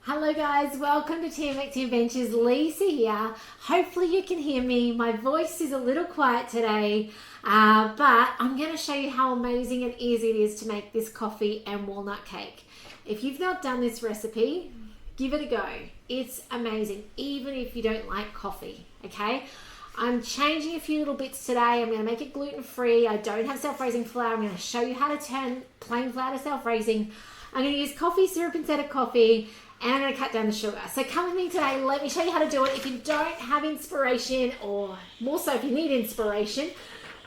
Hello guys, welcome to Thermix Adventures. Lisa here. Hopefully you can hear me. My voice is a little quiet today, but I'm going to show you how amazing and easy it is to make this coffee and walnut cake. If you've not done this recipe, give it a go. It's amazing, even if you don't like coffee, okay? I'm changing a few little bits today. I'm going to make it gluten-free. I don't have self-raising flour. I'm going to show you how to turn plain flour to self-raising. I'm going to use coffee syrup instead of coffee, and I'm going to cut down the sugar. So come with me today. Let me show you how to do it. If you don't have inspiration, or more so if you need inspiration,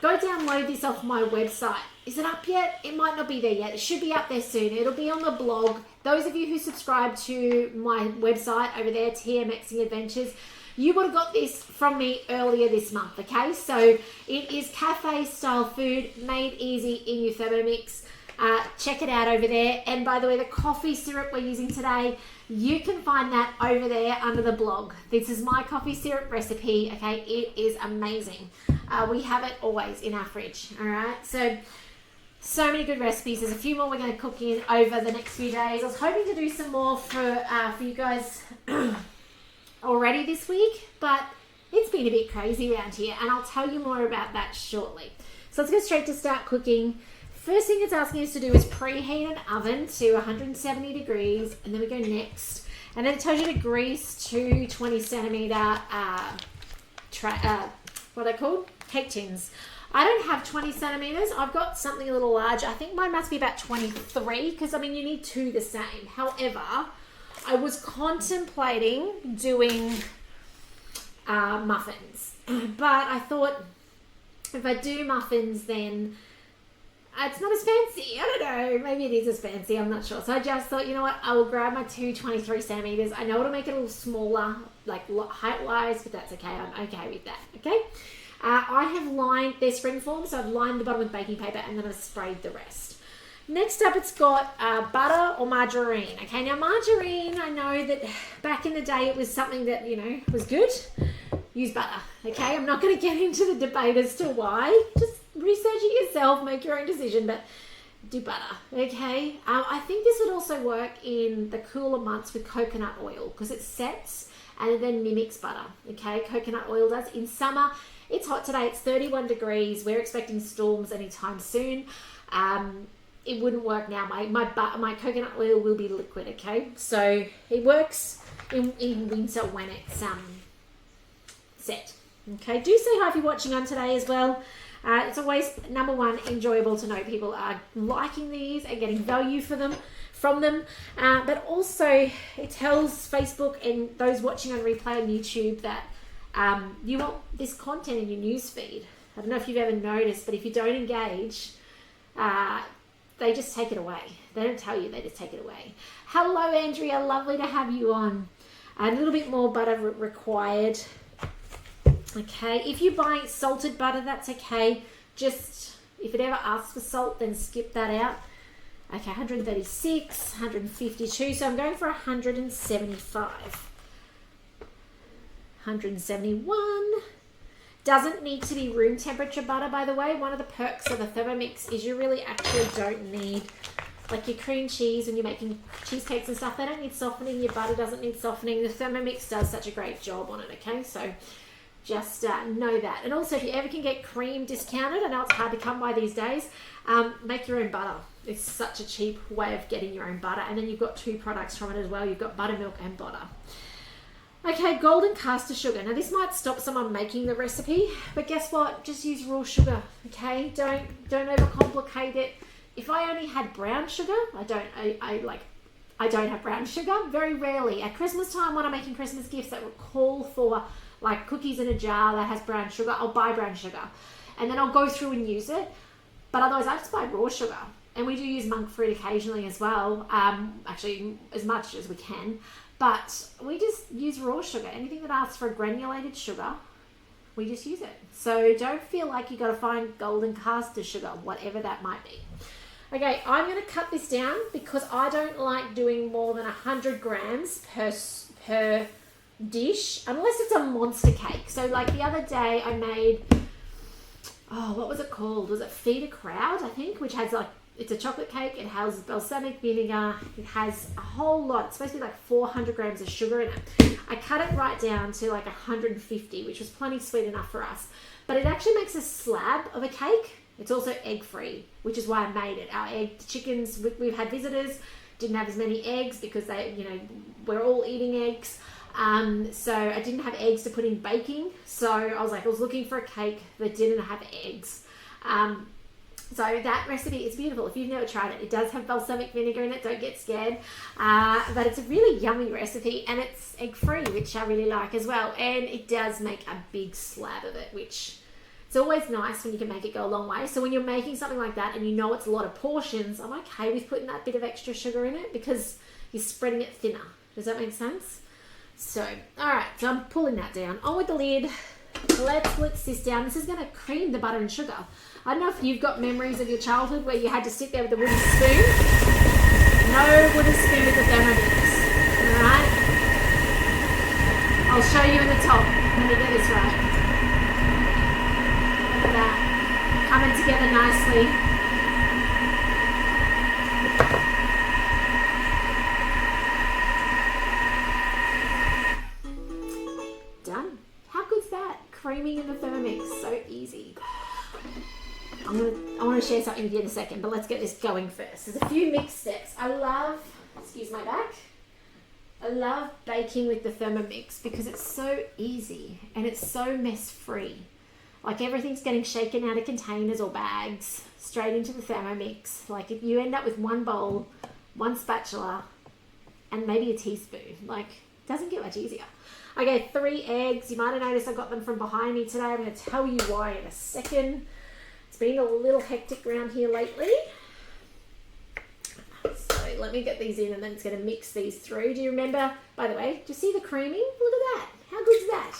go download this off my website. Is it up yet? It might not be there yet. It should be up there soon. It'll be on the blog. Those of you who subscribe to my website over there, TMXing Adventures, you would have got this from me earlier this month, okay? So it is cafe-style food, made easy in your Thermomix. Check it out over there. And by the way, the coffee syrup we're using today, you can find that over there under the blog. This is my coffee syrup recipe, okay? It is amazing. We have it always in our fridge, all right? So many good recipes. There's a few more we're going to cook in over the next few days. I was hoping to do some more for you guys already this week, but it's been a bit crazy around here, and I'll tell you more about that shortly. So let's go straight to start cooking. First thing it's asking us to do is preheat an oven to 170 degrees, and then we go next. And then it tells you to grease two 20 centimeter, what are they called? Cake tins. I don't have 20 centimeters. I've got something a little larger. I think mine must be about 23, because I mean, you need two the same. However, I was contemplating doing muffins, but I thought if I do muffins, then it's not as fancy. I don't know. Maybe it is as fancy. I'm not sure. So I just thought, you know what? I will grab my two 23 centimeters. I know it'll make it a little smaller, like height-wise, but that's okay. I'm okay with that. Okay. I have lined their spring form, so I've lined the bottom with baking paper, and then I've sprayed the rest. Next up, it's got butter or margarine. Okay. Now, margarine, I know that back in the day, it was something that, you know, was good. Use butter. Okay. I'm not going to get into the debate as to why. Just research it yourself, make your own decision, but do butter, okay? I think this would also work in the cooler months with coconut oil, because it sets and then mimics butter, okay? Coconut oil does. In summer, it's hot today, it's 31 degrees. We're expecting storms anytime soon. It wouldn't work now. My coconut oil will be liquid, okay? So it works in winter when it's set, okay? Do say hi if you're watching on today as well. It's always, number one, enjoyable to know people are liking these and getting value from them. But also, it tells Facebook and those watching on replay on YouTube that you want this content in your newsfeed. I don't know if you've ever noticed, but if you don't engage, they just take it away. They don't tell you, they just take it away. Hello, Andrea. Lovely to have you on. A little bit more butter required. Okay, if you're buying salted butter, that's okay. Just, if it ever asks for salt, then skip that out. Okay, 136, 152, so I'm going for 175. 171. Doesn't need to be room temperature butter, by the way. One of the perks of the Thermomix is you really actually don't need, like your cream cheese when you're making cheesecakes and stuff, they don't need softening. Your butter doesn't need softening. The Thermomix does such a great job on it, okay? So just know that. And also, if you ever can get cream discounted, I know it's hard to come by these days, make your own butter. It's such a cheap way of getting your own butter. And then you've got two products from it as well. You've got buttermilk and butter. Okay, golden caster sugar. Now, this might stop someone making the recipe, but guess what? Just use raw sugar, okay? Don't overcomplicate it. If I only had brown sugar, I don't have brown sugar. Very rarely. At Christmas time, when I'm making Christmas gifts that would call for like cookies in a jar that has brown sugar, I'll buy brown sugar. And then I'll go through and use it. But otherwise, I just buy raw sugar. And we do use monk fruit occasionally as well. Actually, as much as we can. But we just use raw sugar. Anything that asks for granulated sugar, we just use it. So don't feel like you got to find golden caster sugar, whatever that might be. Okay, I'm going to cut this down because I don't like doing more than 100 grams per dish, unless it's a monster cake. So like the other day I made, what was it called? Was it Feed a Crowd, I think, which has like it's a chocolate cake. It has balsamic vinegar. It has a whole lot. It's supposed to be like 400 grams of sugar in it. I cut it right down to like 150, which was plenty sweet enough for us. But it actually makes a slab of a cake. It's also egg-free, which is why I made it. Our egg chickens, we've had visitors, didn't have as many eggs because they, we're all eating eggs. So I didn't have eggs to put in baking. So I was looking for a cake that didn't have eggs. So that recipe is beautiful. If you've never tried it, it does have balsamic vinegar in it. Don't get scared. But it's a really yummy recipe, and it's egg-free, which I really like as well. And it does make a big slab of it, which it's always nice when you can make it go a long way. So when you're making something like that and you know it's a lot of portions, I'm okay with putting that bit of extra sugar in it because you're spreading it thinner. Does that make sense? So, all right, so I'm pulling that down. On with the lid. Let's blitz this down. This is going to cream the butter and sugar. I don't know if you've got memories of your childhood where you had to sit there with a wooden spoon. No wooden spoon with the Thermomix. All right? I'll show you in the top. Let me get this right. Look at that. Coming together nicely. Done. How good's that? Creaming in the Thermomix. So easy. I want to share something with you in a second, but let's get this going first. There's a few mixed steps. I love baking with the Thermomix because it's so easy and it's so mess free. Like everything's getting shaken out of containers or bags straight into the Thermomix. Like if you end up with one bowl, one spatula, and maybe a teaspoon, like it doesn't get much easier. Okay, 3 eggs. You might have noticed I got them from behind me today. I'm going to tell you why in a second. It's been a little hectic around here lately. So let me get these in and then it's going to mix these through. Do you remember, by the way, do you see the creaming? Look at that. How good's that?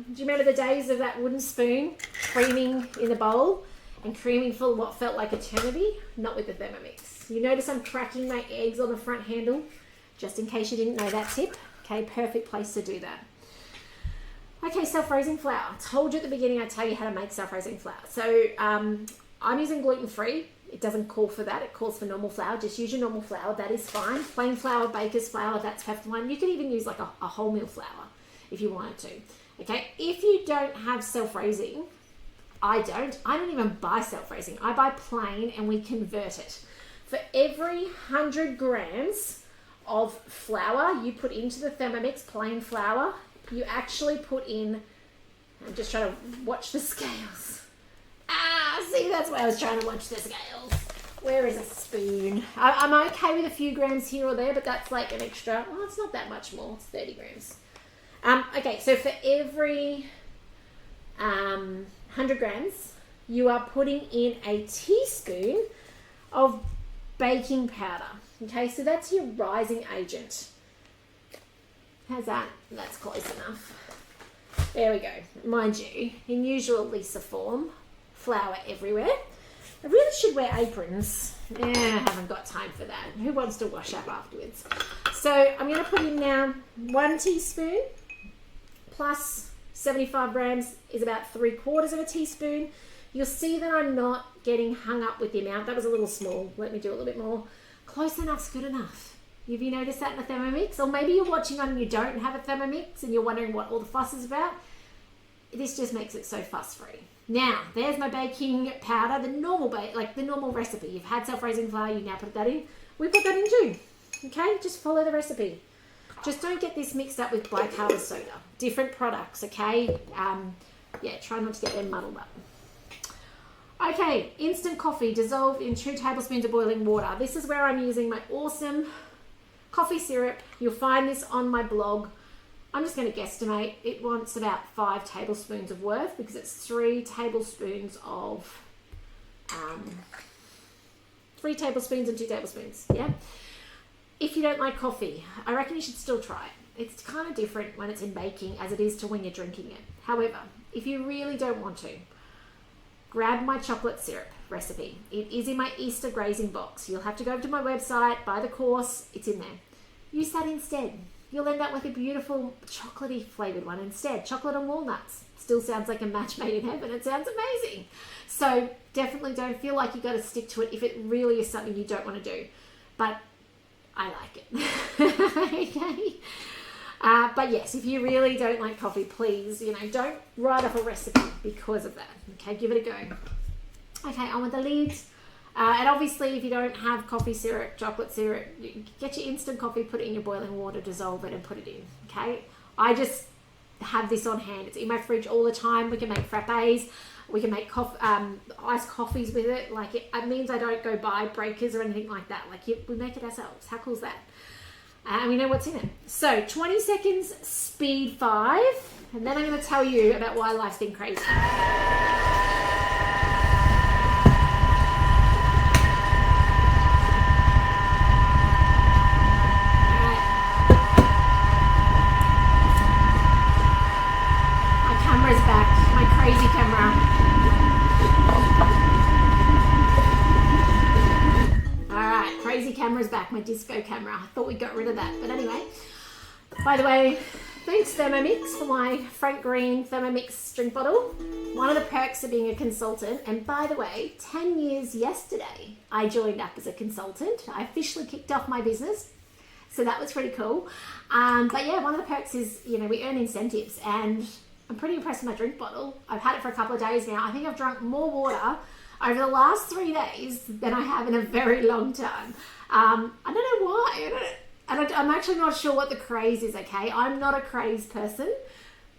Do you remember the days of that wooden spoon creaming in the bowl and creaming for what felt like eternity? Not with the Thermomix. You notice I'm cracking my eggs on the front handle, just in case you didn't know that tip. Okay, perfect place to do that. Okay, self-raising flour. I told you at the beginning I'd tell you how to make self-raising flour. So I'm using gluten-free. It doesn't call for that. It calls for normal flour. Just use your normal flour. That is fine. Plain flour, baker's flour, that's perfect one. You can even use like a wholemeal flour if you wanted to. Okay, if you don't have self-raising, I don't even buy self-raising. I buy plain and we convert it. For every 100 grams of flour you put into the Thermomix, plain flour, you actually put in, I'm just trying to watch the scales. See, that's why I was trying to watch the scales. Where is a spoon? I'm okay with a few grams here or there, but that's like an extra, well, it's not that much more. It's 30 grams. Okay, so for every 100 grams, you are putting in a teaspoon of baking powder. Okay, so that's your rising agent. How's that? That's close enough. There we go. Mind you, in usual Lisa form, flour everywhere. I really should wear aprons. I haven't got time for that. Who wants to wash up afterwards? So I'm going to put in now 1 teaspoon plus 75 grams is about 3/4 of a teaspoon. You'll see that I'm not getting hung up with the amount. That was a little small. Let me do a little bit more. Close enough's good enough. Have you noticed that in the Thermomix? Or maybe you're watching on and you don't have a Thermomix and you're wondering what all the fuss is about. This just makes it so fuss-free. Now, there's my baking powder, the normal recipe. You've had self-raising flour, you now put that in. We put that in too. Okay, just follow the recipe. Just don't get this mixed up with bicarb soda. Different products, okay? Try not to get them muddled up. Okay, instant coffee dissolved in 2 tablespoons of boiling water. This is where I'm using my awesome coffee syrup. You'll find this on my blog. I'm just going to guesstimate. It wants about 5 tablespoons of worth because it's 3 tablespoons of 3 tablespoons and 2 tablespoons. Yeah. If you don't like coffee, I reckon you should still try it. It's kind of different when it's in baking as it is to when you're drinking it. However, if you really don't want to, grab my chocolate syrup recipe. It is in my Easter grazing box. You'll have to go to my website, buy the course. It's in there. Use that instead. you'll end up with a beautiful chocolatey flavored one instead. Chocolate and walnuts. Still sounds like a match made in heaven. It sounds amazing. So definitely don't feel like you got to stick to it if it really is something you don't want to do. But I like it. Okay. But yes, if you really don't like coffee, please, don't write off a recipe because of that. Okay, give it a go. Okay, on with the lids. And obviously, if you don't have coffee syrup, chocolate syrup, get your instant coffee, put it in your boiling water, dissolve it, and put it in. Okay, I just have this on hand. It's in my fridge all the time. We can make frappes. We can make iced coffees with it. Like it means I don't go buy breakers or anything like that. Like we make it ourselves. How cool is that? And we know what's in it. So 20 seconds, speed 5. And then I'm going to tell you about why life's been crazy. Crazy camera. Alright, crazy camera's back, my disco camera. I thought we got rid of that, but anyway. By the way, thanks Thermomix for my Frank Green Thermomix drink bottle. One of the perks of being a consultant, and by the way, 10 years yesterday, I joined up as a consultant. I officially kicked off my business. So that was pretty cool. But yeah, one of the perks is, we earn incentives, and I'm pretty impressed with my drink bottle. I've had it for a couple of days now. I think I've drunk more water over the last 3 days than I have in a very long time. I don't know why. I'm actually not sure what the craze is, okay? I'm not a craze person,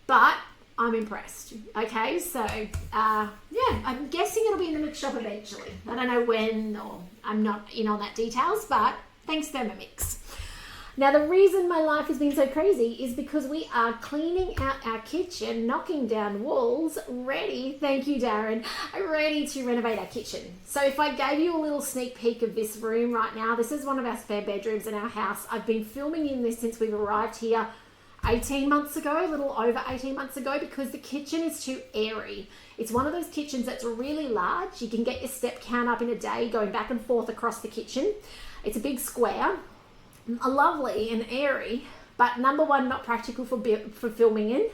but I'm impressed, okay? So, yeah, I'm guessing it'll be in the mix shop eventually. I don't know when, or I'm not in on that details, but thanks Thermomix. Now, the reason my life has been so crazy is because we are cleaning out our kitchen, knocking down walls, ready, thank you, Darren, ready to renovate our kitchen. So if I gave you a little sneak peek of this room right now, this is one of our spare bedrooms in our house. I've been filming in this since we've arrived here 18 months ago, a little over 18 months ago, because the kitchen is too airy. It's one of those kitchens that's really large. You can get your step count up in a day going back and forth across the kitchen. It's a big square. Lovely and airy, but number one, not practical for filming in.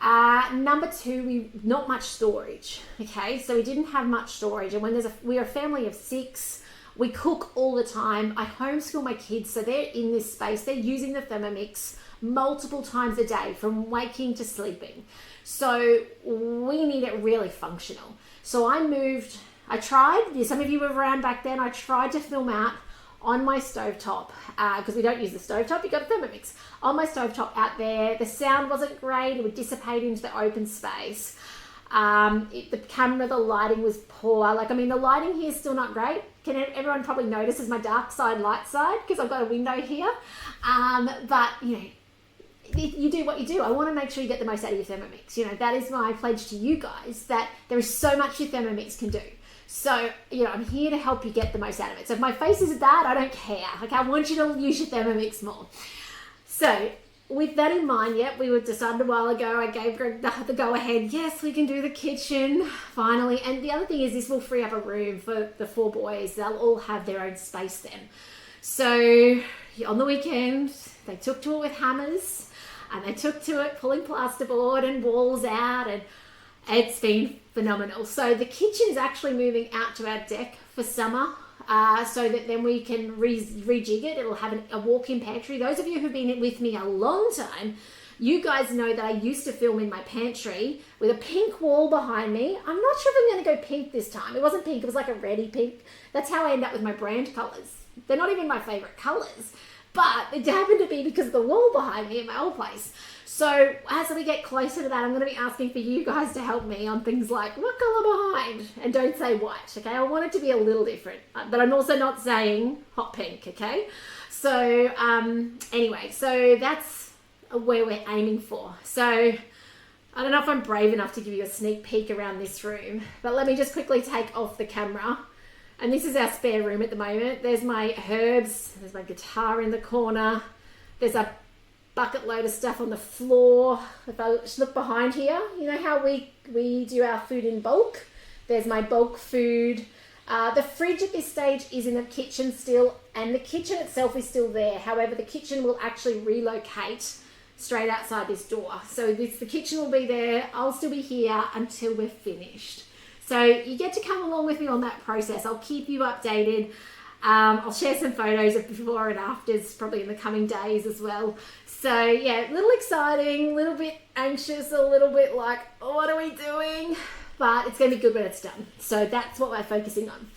Number two, not much storage. Okay, so we didn't have much storage, and when we're a family of 6, we cook all the time. I homeschool my kids, so they're in this space. They're using the Thermomix multiple times a day, from waking to sleeping. So we need it really functional. So I tried. Some of you were around back then. I tried to film out on my stovetop, because we don't use the stovetop, you got a Thermomix. On my stovetop out there, the sound wasn't great, it would dissipate into the open space. The camera, the lighting was poor. The lighting here is still not great. Everyone probably notices my dark side, light side, because I've got a window here. But, you do what you do. I want to make sure you get the most out of your Thermomix. That is my pledge to you guys, that there is so much your Thermomix can do. So, I'm here to help you get the most out of it. So if my face is bad, I don't care. Okay, I want you to use your Thermomix more. So with that in mind, we were decided a while ago, I gave Greg the go-ahead. Yes, we can do the kitchen, finally. And the other thing is this will free up a room for the 4 boys. They'll all have their own space then. So on the weekend, they took to it with hammers, and they took to it pulling plasterboard and walls out, and it's been phenomenal. So the kitchen is actually moving out to our deck for summer, so that then we can rejig it. It'll have a walk-in pantry. Those of you who've been with me a long time, you guys know that I used to film in my pantry with a pink wall behind me. I'm not sure if I'm going to go pink this time. It wasn't pink, it was like a reddy pink. That's how I end up with my brand colours. They're not even my favourite colours, but it happened to be because of the wall behind me at my old place. So as we get closer to that, I'm going to be asking for you guys to help me on things like what colour behind, and don't say white, okay? I want it to be a little different, but I'm also not saying hot pink, okay? So anyway, so that's where we're aiming for. So I don't know if I'm brave enough to give you a sneak peek around this room, but let me just quickly take off the camera. And this is our spare room at the moment. There's my herbs, there's my guitar in the corner, there's a bucket load of stuff on the floor. If I look behind here, you know how we do our food in bulk? There's my bulk food. The fridge at this stage is in the kitchen still, and the kitchen itself is still there. However, the kitchen will actually relocate straight outside this door. So the kitchen will be there. I'll still be here until we're finished. So you get to come along with me on that process. I'll keep you updated. I'll share some photos of before and afters probably in the coming days as well. So yeah, a little exciting, a little bit anxious, a little bit like, oh, what are we doing? But it's going to be good when it's done. So that's what we're focusing on.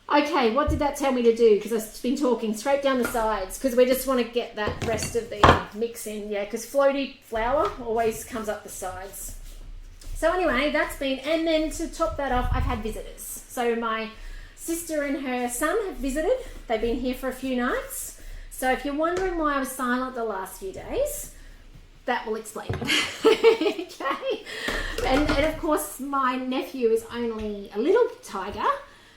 Okay, what did that tell me to do? Because I've been talking straight down the sides because we just want to get that rest of the mix in. Yeah, because floaty flour always comes up the sides. So anyway, that's been, and then to top that off, I've had visitors. So my sister and her son have visited. They've been here for a few nights. So if you're wondering why I was silent the last few days, that will explain it. Okay. And of course, my nephew is only a little tiger.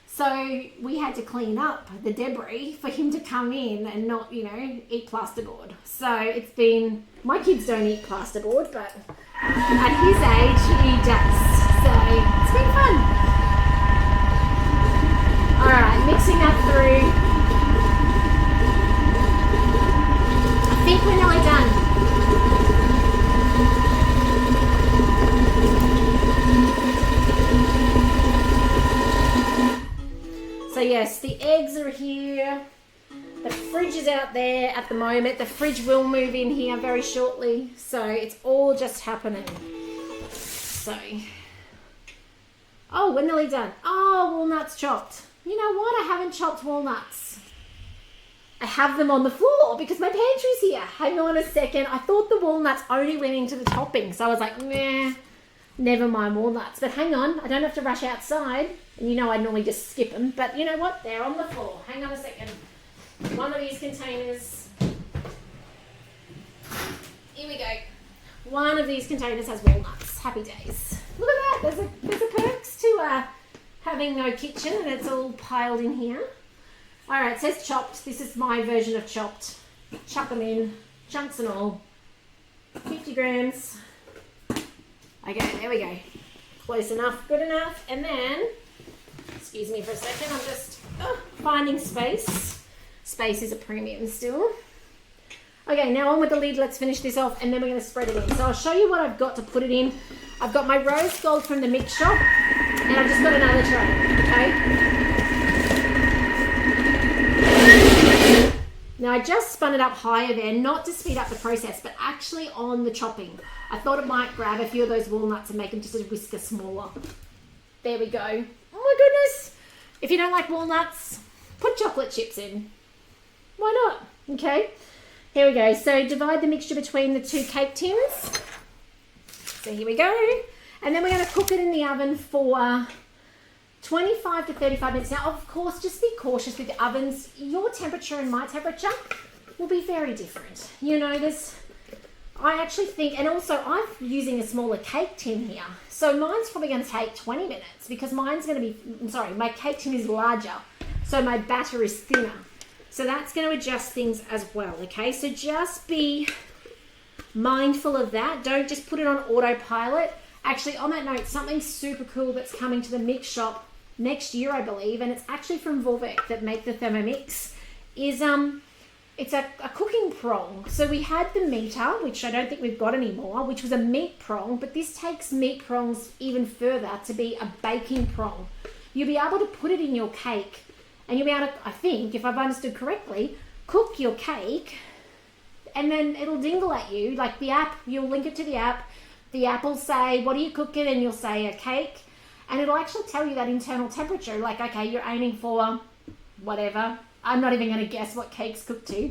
So we had to clean up the debris for him to come in and not, eat plasterboard. So it's been, my kids don't eat plasterboard, but at his age, he does. So it's been fun. All right, mixing that through. I think we're nearly done. So yes, the eggs are here. The fridge is out there at the moment. The fridge will move in here very shortly. So it's all just happening. So, oh, we're nearly done. Oh, walnuts chopped. You know what? I haven't chopped walnuts. I have them on the floor because my pantry's here. Hang on a second. I thought the walnuts only went into the topping. So I was like, nah, never mind walnuts. But hang on, I don't have to rush outside. And I normally just skip them. But you know what? They're on the floor. Hang on a second. One of these containers. Here we go. One of these containers has walnuts. Happy days. Look at that. There's a perks to having no kitchen and it's all piled in here. All right, it says chopped. This is my version of chopped. Chuck them in, chunks and all. 50 grams. Okay, there we go. Close enough, good enough. And then, excuse me for a second, I'm just finding space. Space is a premium still. Okay, now on with the lid. Let's finish this off and then we're going to spread it in. So I'll show you what I've got to put it in. I've got my rose gold from the mix shop and I've just got another tray, okay? Now I just spun it up higher there, not to speed up the process, but actually on the chopping. I thought it might grab a few of those walnuts and make them just a whisker smaller. There we go. Oh my goodness. If you don't like walnuts, put chocolate chips in. Why not? Okay. Here we go. So divide the mixture between the two cake tins. So here we go. And then we're going to cook it in the oven for 25 to 35 minutes. Now, of course, just be cautious with the ovens. Your temperature and my temperature will be very different. I actually think, and also I'm using a smaller cake tin here. So mine's probably going to take 20 minutes because my cake tin is larger. So my batter is thinner. So that's going to adjust things as well, okay? So just be mindful of that. Don't just put it on autopilot. Actually, on that note, something super cool that's coming to the mix shop next year, I believe, and it's actually from Vorwerk that make the Thermomix, is it's a cooking prong. So we had the meter, which I don't think we've got anymore, which was a meat prong, but this takes meat prongs even further to be a baking prong. You'll be able to put it in your cake and you'll be able to, I think, if I've understood correctly, cook your cake and then it'll dingle at you. Like the app, you'll link it to the app. The app will say, what are you cooking? And you'll say a cake. And it'll actually tell you that internal temperature. Like, okay, you're aiming for whatever. I'm not even going to guess what cake's cooked to.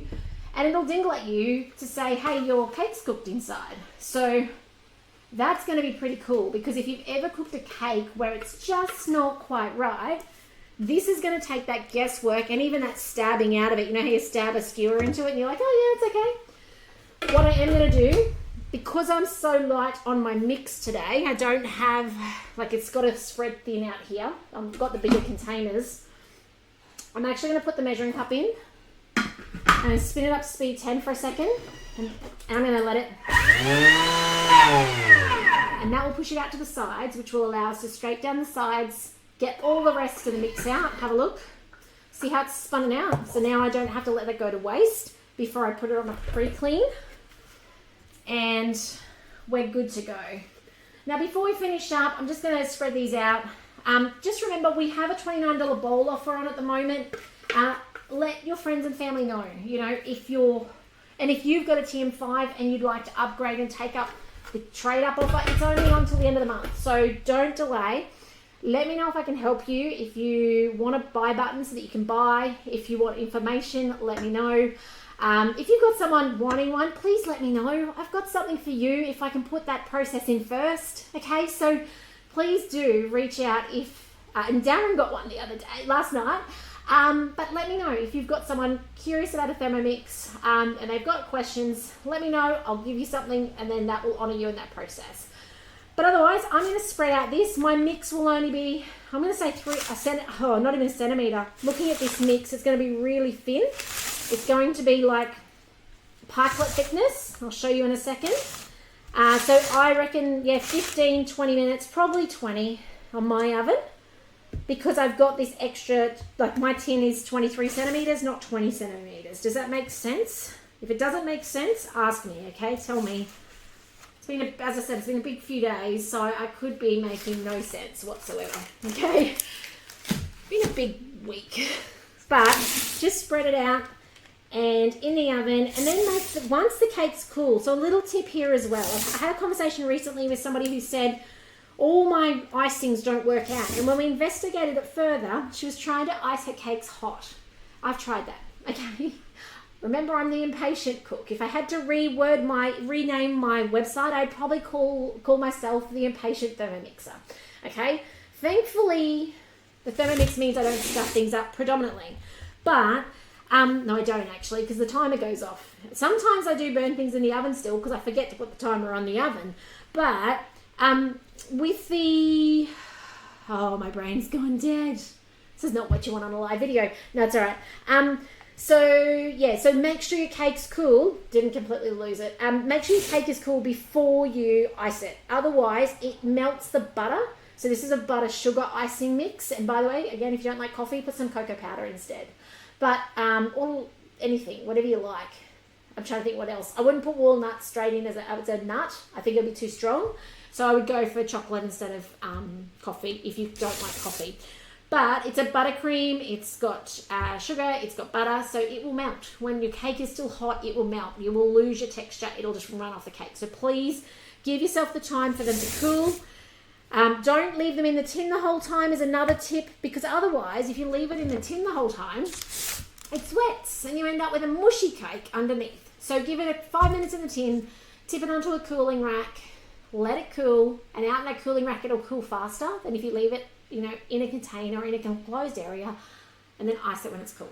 And it'll dingle at you to say, hey, your cake's cooked inside. So that's going to be pretty cool because if you've ever cooked a cake where it's just not quite right, this is going to take that guesswork and even that stabbing out of it. You know how you stab a skewer into it and you're like, oh yeah, it's okay. What I am going to do, because I'm so light on my mix today, I don't have, it's got to spread thin out here. I've got the bigger containers. I'm actually going to put the measuring cup in and spin it up to speed 10 for a second. And I'm going to let it, and that will push it out to the sides, which will allow us to scrape down the sides get all the rest of the mix out. Have a look. See how it's spun out? So now I don't have to let that go to waste before I put it on a pre-clean. And we're good to go. Now before we finish up, I'm just going to spread these out. Just remember, we have a $29 bowl offer on at the moment. Let your friends and family know, if you've got a TM5 and you'd like to upgrade and take up the trade up offer, it's only on till the end of the month. So don't delay. Let me know if I can help you. If you want a buy button so that you can buy, if you want information, let me know. If you've got someone wanting one, please let me know. I've got something for you if I can put that process in first. Okay, so please do reach out and Darren got one the other day, last night. But let me know if you've got someone curious about a Thermomix and they've got questions. Let me know. I'll give you something and then that will honor you in that process. But otherwise, I'm going to spread out this. My mix will only be, I'm going to say not even a centimetre. Looking at this mix, it's going to be really thin. It's going to be like pikelet thickness. I'll show you in a second. So I reckon, 15, 20 minutes, probably 20 on my oven. Because I've got this extra, like my tin is 23 centimetres, not 20 centimetres. Does that make sense? If it doesn't make sense, ask me, okay? Tell me. As I said, it's been a big few days, so I could be making no sense whatsoever, okay? It's been a big week. But just spread it out and in the oven, and then once the cake's cool. So a little tip here as well. I had a conversation recently with somebody who said, all my icings don't work out. And when we investigated it further, she was trying to ice her cakes hot. I've tried that, okay? Remember, I'm the impatient cook. If I had to rename my website, I'd probably call myself the impatient Thermomixer, okay? Thankfully, the Thermomix means I don't stuff things up predominantly. But, no, I don't actually, because the timer goes off. Sometimes I do burn things in the oven still because I forget to put the timer on the oven. But, with the... Oh, my brain's gone dead. This is not what you want on a live video. No, it's all right. So make sure your cake's cool. Didn't completely lose it. Make sure your cake is cool before you ice it. Otherwise, it melts the butter. So this is a butter sugar icing mix. And by the way, again, if you don't like coffee, put some cocoa powder instead. But, or anything, whatever you like. I'm trying to think what else. I wouldn't put walnut straight in as a nut. I think it'd be too strong. So I would go for chocolate instead of coffee if you don't like coffee. But it's a buttercream, it's got sugar, it's got butter, so it will melt. When your cake is still hot, it will melt. You will lose your texture, it'll just run off the cake. So please give yourself the time for them to cool. Don't leave them in the tin the whole time is another tip, because otherwise, if you leave it in the tin the whole time, it sweats and you end up with a mushy cake underneath. So give it 5 minutes in the tin, tip it onto a cooling rack, let it cool, and out in that cooling rack it'll cool faster than if you leave it in a container, in a enclosed area, and then ice it when it's cool.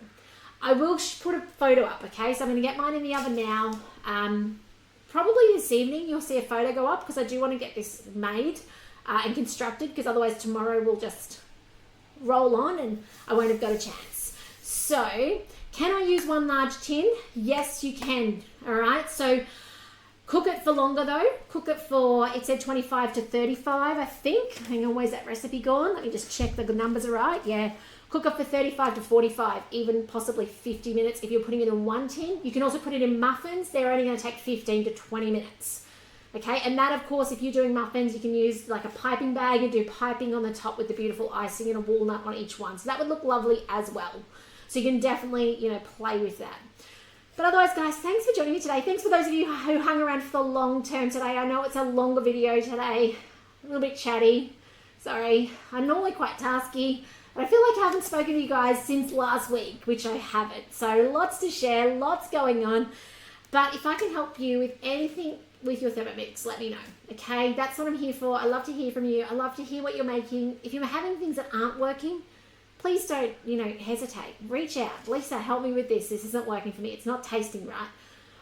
I will put a photo up, okay? So I'm going to get mine in the oven now. Probably this evening you'll see a photo go up because I do want to get this made and constructed, because otherwise tomorrow will just roll on and I won't have got a chance. So, can I use one large tin? Yes, you can, all right? So, cook it for longer though. Cook it for, it said 25 to 35, I think. Hang on, where's that recipe gone? Let me just check the numbers are right. Yeah. Cook it for 35 to 45, even possibly 50 minutes if you're putting it in one tin. You can also put it in muffins. They're only going to take 15 to 20 minutes. Okay, and that, of course, if you're doing muffins, you can use like a piping bag and do piping on the top with the beautiful icing and a walnut on each one. So that would look lovely as well. So you can definitely, play with that. But otherwise, guys, thanks for joining me today. Thanks for those of you who hung around for the long term today. I know it's a longer video today, a little bit chatty. Sorry, I'm normally quite tasky, but I feel like I haven't spoken to you guys since last week, which I haven't. So lots to share, lots going on. But if I can help you with anything with your Thermomix, let me know, okay? That's what I'm here for. I love to hear from you. I love to hear what you're making. If you're having things that aren't working, please don't, hesitate. Reach out. Lisa, help me with this. This isn't working for me. It's not tasting right.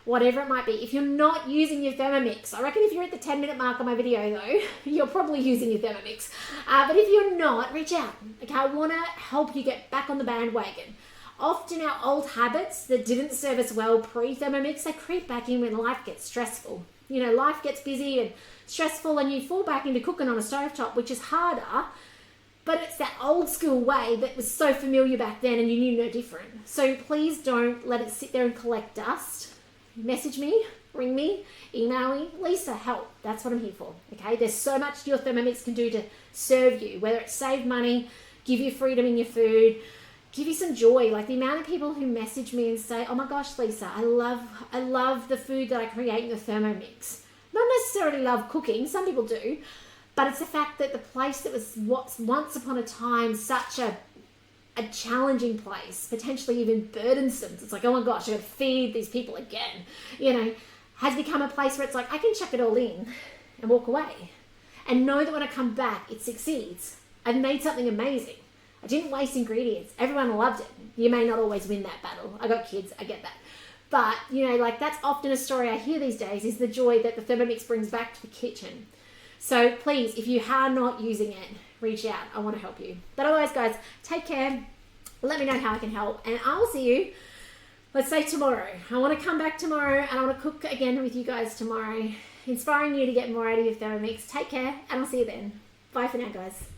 Whatever it might be. If you're not using your Thermomix, I reckon if you're at the 10-minute mark on my video, though, you're probably using your Thermomix. But if you're not, reach out. Okay, I want to help you get back on the bandwagon. Often our old habits that didn't serve us well pre-Thermomix, they creep back in when life gets stressful. Life gets busy and stressful and you fall back into cooking on a stovetop, which is harder. But it's that old school way that was so familiar back then and you knew no different. So please don't let it sit there and collect dust. Message me, ring me, email me. Lisa, help. That's what I'm here for. Okay? There's so much your Thermomix can do to serve you, whether it's save money, give you freedom in your food, give you some joy. Like the amount of people who message me and say, oh my gosh, Lisa, I love the food that I create in the Thermomix. Not necessarily love cooking, some people do, but it's the fact that the place that was once upon a time such a challenging place, potentially even burdensome. It's like, oh my gosh, I've got to feed these people again, has become a place where it's like, I can chuck it all in and walk away and know that when I come back, it succeeds. I've made something amazing. I didn't waste ingredients. Everyone loved it. You may not always win that battle. I got kids, I get that. But, that's often a story I hear these days, is the joy that the Thermomix brings back to the kitchen. So please, if you are not using it, reach out. I want to help you. But otherwise, guys, take care. Let me know how I can help. And I'll see you, let's say tomorrow. I want to come back tomorrow and I want to cook again with you guys tomorrow, inspiring you to get more out of your Thermomix. Take care and I'll see you then. Bye for now, guys.